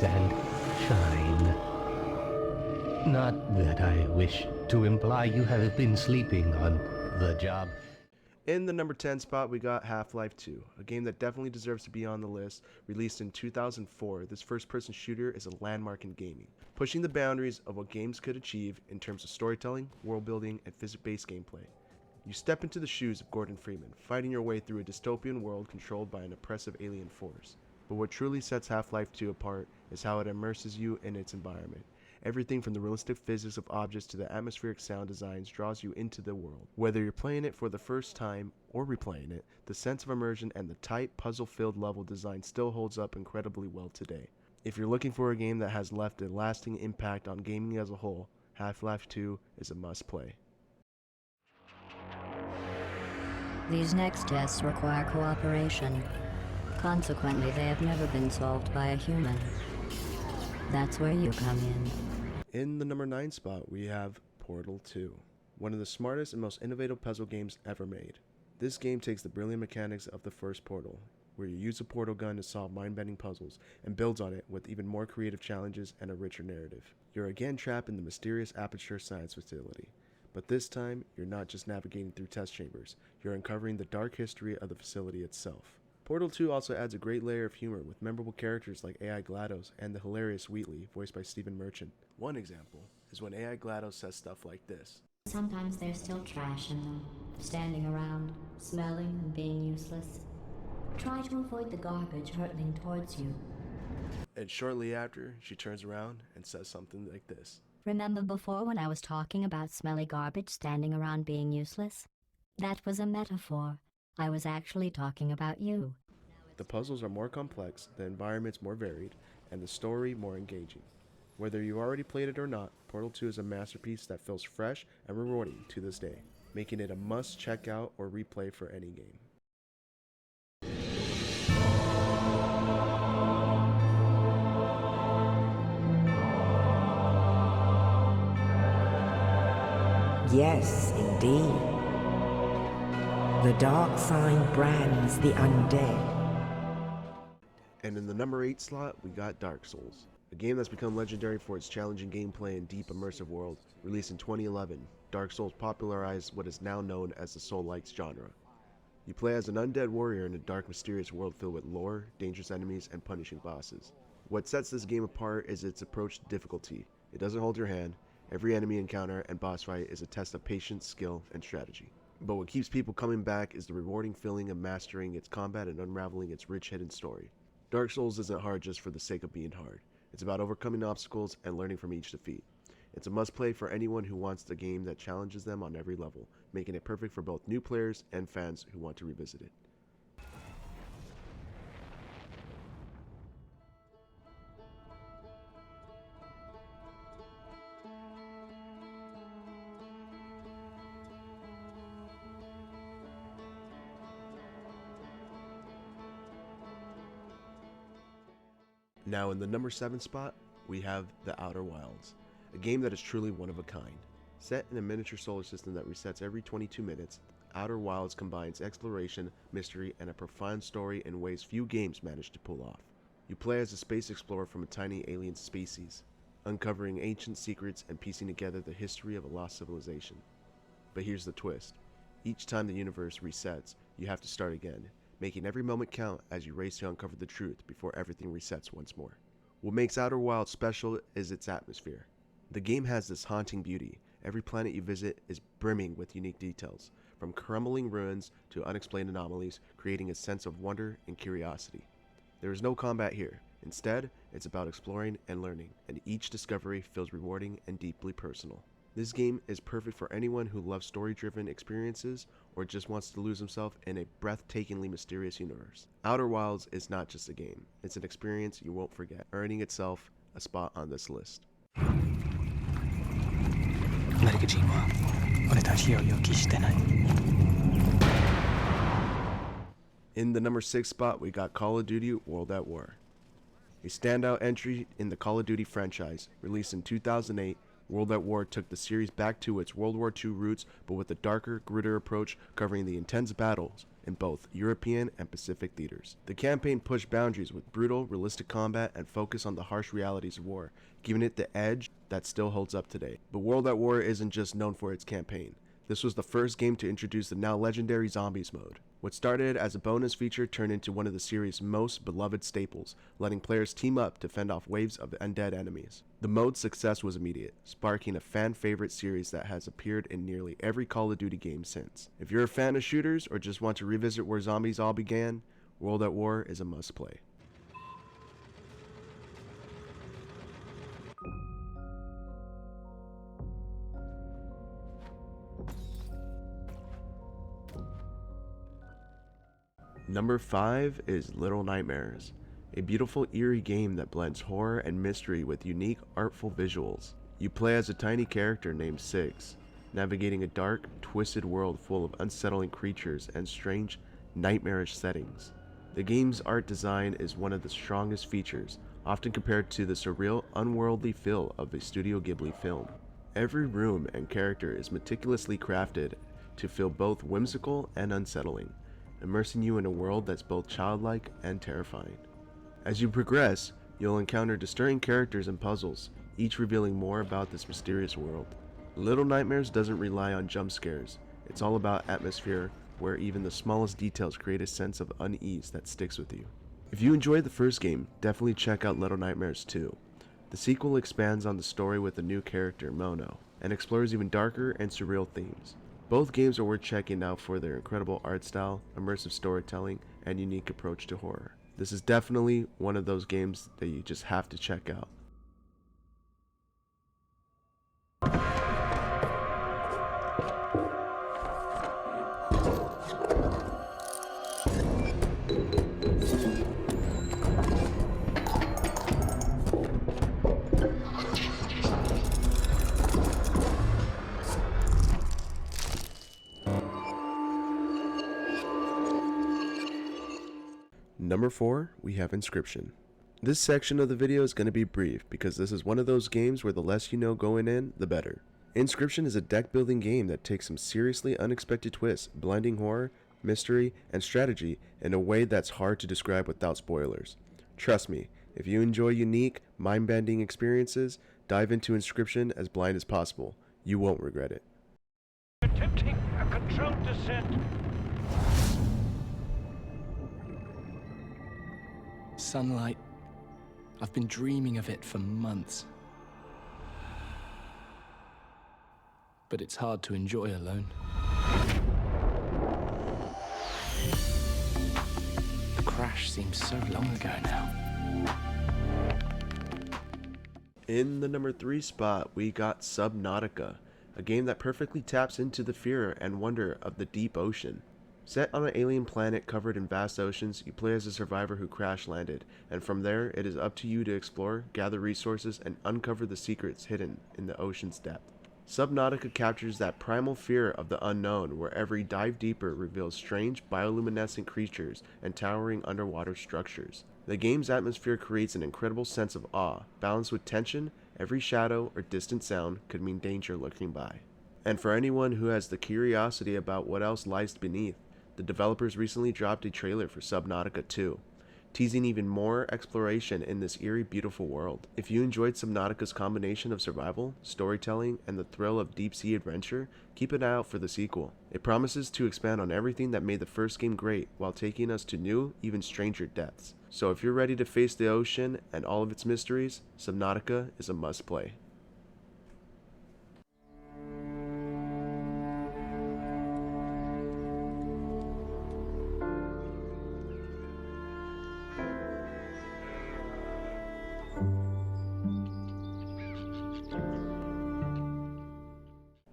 rise and shine. Not that I wish to imply you have been sleeping on the job. In the number 10 spot, we got Half-Life 2, a game that definitely deserves to be on the list. Released in 2004, this first-person shooter is a landmark in gaming, pushing the boundaries of what games could achieve in terms of storytelling, world building, and physics-based gameplay. You step into the shoes of Gordon Freeman, fighting your way through a dystopian world controlled by an oppressive alien force. But what truly sets Half-Life 2 apart is how it immerses you in its environment. Everything from the realistic physics of objects to the atmospheric sound designs draws you into the world. Whether you're playing it for the first time or replaying it, the sense of immersion and the tight, puzzle-filled level design still holds up incredibly well today. If you're looking for a game that has left a lasting impact on gaming as a whole, Half-Life 2 is a must-play. These next tests require cooperation. Consequently, they have never been solved by a human. That's where you come in. In the number 9 spot, we have Portal 2, one of the smartest and most innovative puzzle games ever made. This game takes the brilliant mechanics of the first Portal, where you use a portal gun to solve mind-bending puzzles, and builds on it with even more creative challenges and a richer narrative. You're again trapped in the mysterious Aperture Science Facility, but this time, you're not just navigating through test chambers, you're uncovering the dark history of the facility itself. Portal 2 also adds a great layer of humor with memorable characters like AI GLaDOS and the hilarious Wheatley, voiced by Stephen Merchant. One example is when AI GLaDOS says stuff like this. Sometimes there's still trash in them, standing around, smelling and being useless. Try to avoid the garbage hurtling towards you. And shortly after, she turns around and says something like this. Remember before when I was talking about smelly garbage standing around being useless? That was a metaphor. I was actually talking about you. The puzzles are more complex, the environments more varied, and the story more engaging. Whether you already played it or not, Portal 2 is a masterpiece that feels fresh and rewarding to this day, making it a must check out or replay for any game. Yes, indeed. The dark sign brands the undead. And in the number 8 slot, we got Dark Souls, a game that's become legendary for its challenging gameplay and deep immersive world. Released in 2011, Dark Souls popularized what is now known as the Soul-like genre. You play as an undead warrior in a dark, mysterious world filled with lore, dangerous enemies, and punishing bosses. What sets this game apart is its approach to difficulty. It doesn't hold your hand. Every enemy encounter and boss fight is a test of patience, skill, and strategy. But what keeps people coming back is the rewarding feeling of mastering its combat and unraveling its rich hidden story. Dark Souls isn't hard just for the sake of being hard. It's about overcoming obstacles and learning from each defeat. It's a must-play for anyone who wants a game that challenges them on every level, making it perfect for both new players and fans who want to revisit it. Now in the number 7 spot, we have The Outer Wilds, a game that is truly one of a kind. Set in a miniature solar system that resets every 22 minutes, Outer Wilds combines exploration, mystery, and a profound story in ways few games manage to pull off. You play as a space explorer from a tiny alien species, uncovering ancient secrets and piecing together the history of a lost civilization. But here's the twist. Each time the universe resets, you have to start again, making every moment count as you race to uncover the truth before everything resets once more. What makes Outer Wilds special is its atmosphere. The game has this haunting beauty. Every planet you visit is brimming with unique details, from crumbling ruins to unexplained anomalies, creating a sense of wonder and curiosity. There is no combat here. Instead, it's about exploring and learning, and each discovery feels rewarding and deeply personal. This game is perfect for anyone who loves story-driven experiences or just wants to lose himself in a breathtakingly mysterious universe. Outer Wilds is not just a game, it's an experience you won't forget, earning itself a spot on this list. In the number 6 spot, we got Call of Duty World at War. A standout entry in the Call of Duty franchise, released in 2008, World at War took the series back to its World War II roots, but with a darker, grittier approach covering the intense battles in both European and Pacific theaters. The campaign pushed boundaries with brutal, realistic combat and focus on the harsh realities of war, giving it the edge that still holds up today. But World at War isn't just known for its campaign. This was the first game to introduce the now legendary Zombies mode. What started as a bonus feature turned into one of the series' most beloved staples, letting players team up to fend off waves of undead enemies. The mode's success was immediate, sparking a fan-favorite series that has appeared in nearly every Call of Duty game since. If you're a fan of shooters or just want to revisit where zombies all began, World at War is a must-play. Number 5 is Little Nightmares, a beautiful eerie game that blends horror and mystery with unique, artful visuals. You play as a tiny character named Six, navigating a dark, twisted world full of unsettling creatures and strange, nightmarish settings. The game's art design is one of the strongest features, often compared to the surreal, unworldly feel of a Studio Ghibli film. Every room and character is meticulously crafted to feel both whimsical and unsettling, immersing you in a world that's both childlike and terrifying. As you progress, you'll encounter disturbing characters and puzzles, each revealing more about this mysterious world. Little Nightmares doesn't rely on jump scares. It's all about atmosphere, where even the smallest details create a sense of unease that sticks with you. If you enjoyed the first game, definitely check out Little Nightmares 2. The sequel expands on the story with a new character, Mono, and explores even darker and surreal themes. Both games are worth checking out for their incredible art style, immersive storytelling, and unique approach to horror. This is definitely one of those games that you just have to check out. Number 4, we have Inscryption. This section of the video is going to be brief because this is one of those games where the less you know going in, the better. Inscryption is a deck building game that takes some seriously unexpected twists, blending horror, mystery, and strategy in a way that's hard to describe without spoilers. Trust me, if you enjoy unique, mind-bending experiences, dive into Inscryption as blind as possible. You won't regret it. Attempting a controlled descent. Sunlight. I've been dreaming of it for months. But it's hard to enjoy alone. The crash seems so long ago now. In the number 3 spot, we got Subnautica, a game that perfectly taps into the fear and wonder of the deep ocean. Set on an alien planet covered in vast oceans, you play as a survivor who crash-landed, and from there, it is up to you to explore, gather resources, and uncover the secrets hidden in the ocean's depth. Subnautica captures that primal fear of the unknown, where every dive deeper reveals strange, bioluminescent creatures and towering underwater structures. The game's atmosphere creates an incredible sense of awe, balanced with tension. Every shadow or distant sound could mean danger lurking by. And for anyone who has the curiosity about what else lies beneath, the developers recently dropped a trailer for Subnautica 2, teasing even more exploration in this eerie, beautiful world. If you enjoyed Subnautica's combination of survival, storytelling, and the thrill of deep-sea adventure, keep an eye out for the sequel. It promises to expand on everything that made the first game great, while taking us to new, even stranger depths. So if you're ready to face the ocean and all of its mysteries, Subnautica is a must-play.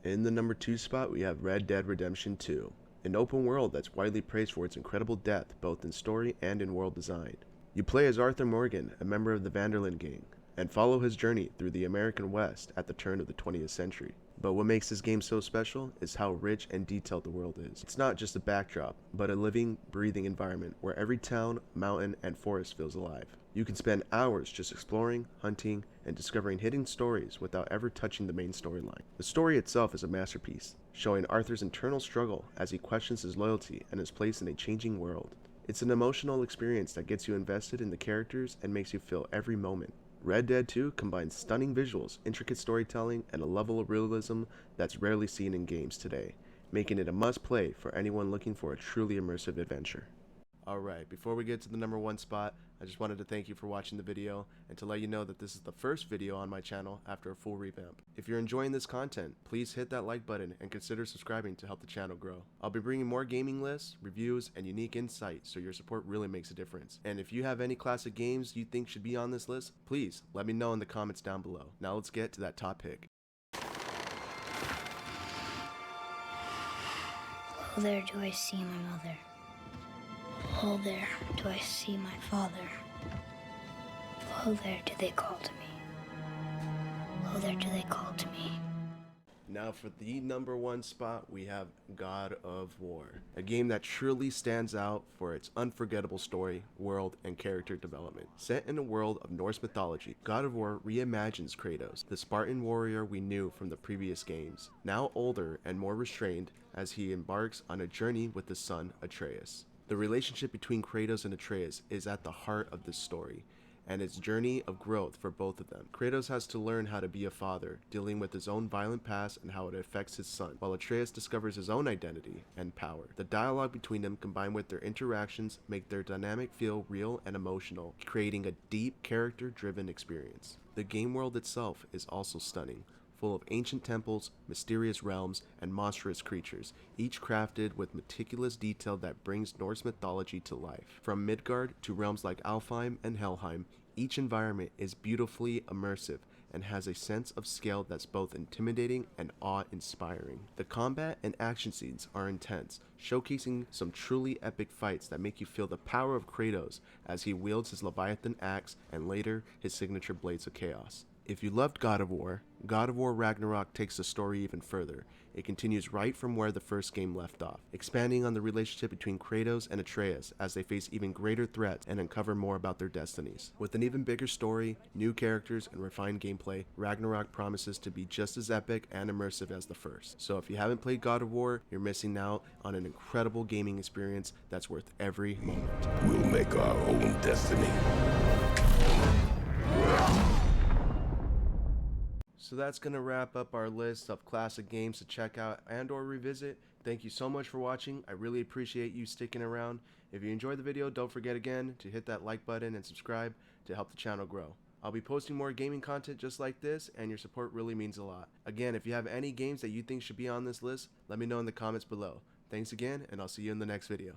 In the number 2 spot, we have Red Dead Redemption 2, an open world that's widely praised for its incredible depth both in story and in world design. You play as Arthur Morgan, a member of the Vanderlyn gang, and follow his journey through the American West at the turn of the 20th century. But what makes this game so special is how rich and detailed the world is. It's not just a backdrop, but a living, breathing environment where every town, mountain, and forest feels alive. You can spend hours just exploring, hunting, and discovering hidden stories without ever touching the main storyline. The story itself is a masterpiece, showing Arthur's internal struggle as he questions his loyalty and his place in a changing world. It's an emotional experience that gets you invested in the characters and makes you feel every moment. Red Dead 2 combines stunning visuals, intricate storytelling, and a level of realism that's rarely seen in games today, making it a must-play for anyone looking for a truly immersive adventure. Alright, before we get to the number 1 spot, I just wanted to thank you for watching the video and to let you know that this is the first video on my channel after a full revamp. If you're enjoying this content, please hit that like button and consider subscribing to help the channel grow. I'll be bringing more gaming lists, reviews, and unique insight, so your support really makes a difference. And if you have any classic games you think should be on this list, please let me know in the comments down below. Now let's get to that top pick. Oh, there do I see my mother. Oh, there do I see my father. Oh, there do they call to me. Oh, there do they call to me. Now for the number 1 spot, we have God of War, a game that truly stands out for its unforgettable story, world, and character development. Set in a world of Norse mythology, God of War reimagines Kratos, the Spartan warrior we knew from the previous games, now older and more restrained as he embarks on a journey with his son Atreus. The relationship between Kratos and Atreus is at the heart of this story, and its journey of growth for both of them. Kratos has to learn how to be a father, dealing with his own violent past and how it affects his son, while Atreus discovers his own identity and power. The dialogue between them, combined with their interactions, make their dynamic feel real and emotional, creating a deep, character-driven experience. The game world itself is also stunning, full of ancient temples, mysterious realms, and monstrous creatures, each crafted with meticulous detail that brings Norse mythology to life. From Midgard to realms like Alfheim and Helheim, each environment is beautifully immersive and has a sense of scale that's both intimidating and awe-inspiring. The combat and action scenes are intense, showcasing some truly epic fights that make you feel the power of Kratos as he wields his Leviathan axe and later his signature Blades of Chaos. If you loved God of War Ragnarok takes the story even further. It continues right from where the first game left off, expanding on the relationship between Kratos and Atreus as they face even greater threats and uncover more about their destinies. With an even bigger story, new characters, and refined gameplay, Ragnarok promises to be just as epic and immersive as the first. So if you haven't played God of War, you're missing out on an incredible gaming experience that's worth every moment. We'll make our own destiny. So that's going to wrap up our list of classic games to check out and or revisit. Thank you so much for watching. I really appreciate you sticking around. If you enjoyed the video, don't forget again to hit that like button and subscribe to help the channel grow. I'll be posting more gaming content just like this, and your support really means a lot. Again, if you have any games that you think should be on this list, let me know in the comments below. Thanks again, and I'll see you in the next video.